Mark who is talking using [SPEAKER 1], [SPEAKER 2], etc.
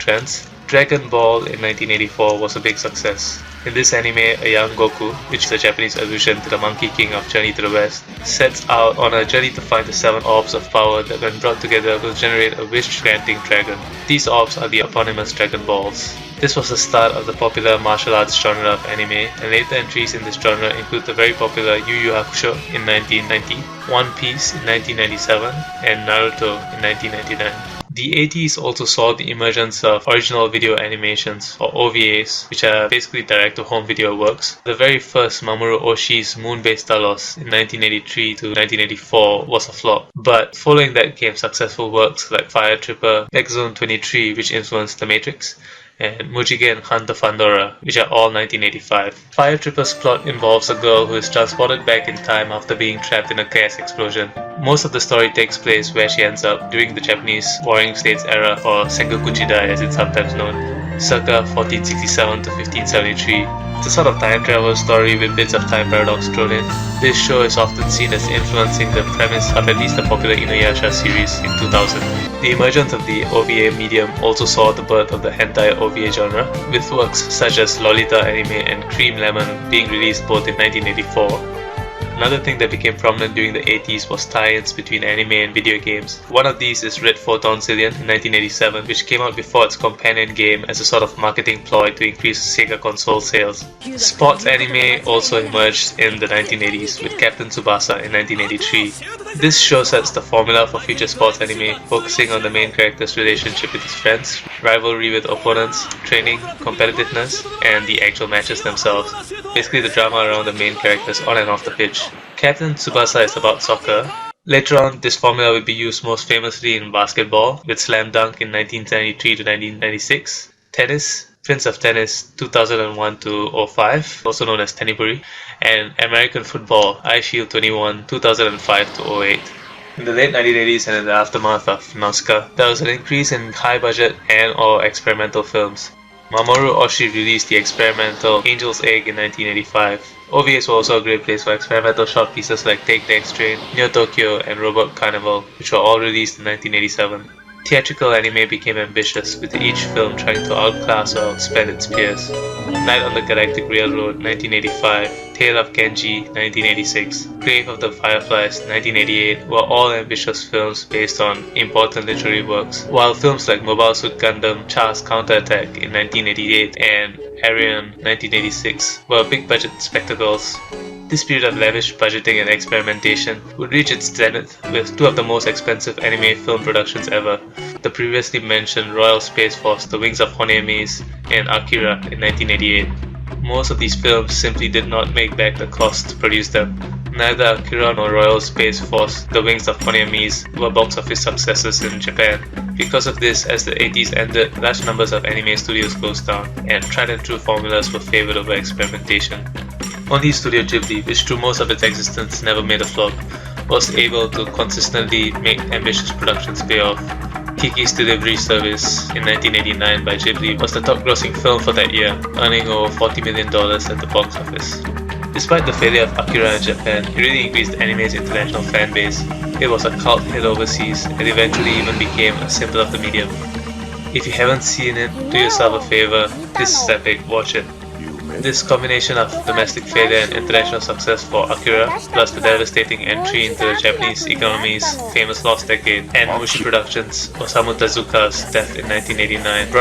[SPEAKER 1] friends. Dragon Ball in 1984 was a big success. In this anime, a young Goku, which is a Japanese allusion to the Monkey King of Journey to the West, sets out on a journey to find the 7 orbs of power that when brought together will generate a wish-granting dragon. These orbs are the eponymous Dragon Balls. This was the start of the popular martial arts genre of anime, and later entries in this genre include the very popular Yu Yu Hakusho in 1990, One Piece in 1997, and Naruto in 1999. The 80s also saw the emergence of original video animations, or OVAs, which are basically direct-to-home video works. The very first Mamoru Oshii's Moon-based Talos in 1983 to 1984 was a flop, but following that came successful works like Fire Tripper, X Zone 23, which influenced The Matrix, and Mujigen Hunter Fandora, which are all 1985. Fire Tripper's plot involves a girl who is transported back in time after being trapped in a gas explosion. Most of the story takes place where she ends up during the Japanese Warring States era, or Sengoku Jidai as it's sometimes known, circa 1467 to 1573. It's a sort of time travel story with bits of time paradox thrown in. This show is often seen as influencing the premise of at least the popular Inuyasha series in 2000. The emergence of the OVA medium also saw the birth of the hentai OVA genre, with works such as Lolita Anime and Cream Lemon being released both in 1984. Another thing that became prominent during the 80s was tie-ins between anime and video games. One of these is Red Photon Zillion in 1987, which came out before its companion game as a sort of marketing ploy to increase Sega console sales. Sports anime also emerged in the 1980s with Captain Tsubasa in 1983. This show sets the formula for future sports anime, focusing on the main character's relationship with his friends, rivalry with opponents, training, competitiveness, and the actual matches themselves. Basically the drama around the main characters on and off the pitch. Captain Tsubasa is about soccer. Later on, this formula would be used most famously in basketball, with Slam Dunk in 1993 to 1996, tennis, Prince of Tennis 2001 to 05, also known as Teniburi, and American football, iShield 21 2005 to 08. In the late 1980s and in the aftermath of Nausicaa, there was an increase in high-budget and/or experimental films. Mamoru Oshii released the experimental Angel's Egg in 1985. OVAs were also a great place for experimental short pieces like Take the X-Train, Neo Tokyo, and Robot Carnival, which were all released in 1987. Theatrical anime became ambitious, with each film trying to outclass or outspend its peers. Night on the Galactic Railroad 1985, Tale of Genji 1986, Grave of the Fireflies 1988 were all ambitious films based on important literary works, while films like Mobile Suit Gundam Char's Counterattack in 1988 and Arion 1986 were big budget spectacles. This period of lavish budgeting and experimentation would reach its zenith with 2 of the most expensive anime film productions ever, the previously mentioned Royal Space Force The Wings of Honeomise and Akira in 1988. Most of these films simply did not make back the cost to produce them. Neither Akira nor Royal Space Force The Wings of Honeomise were box office successes in Japan. Because of this, as the 80s ended, large numbers of anime studios closed down, and tried and true formulas were favoured over experimentation. Only Studio Ghibli, which through most of its existence never made a flop, was able to consistently make ambitious productions pay off. Kiki's Delivery Service in 1989 by Ghibli was the top grossing film for that year, earning over $40 million at the box office. Despite the failure of Akira in Japan, it really increased anime's international fan base. It was a cult hit overseas and eventually even became a symbol of the medium. If you haven't seen it, do yourself a favor, this is epic, watch it. This combination of domestic failure and international success for Akira, plus the devastating entry into the Japanese economy's famous lost decade, and Mushi Productions' Osamu Tezuka's death in 1989, brought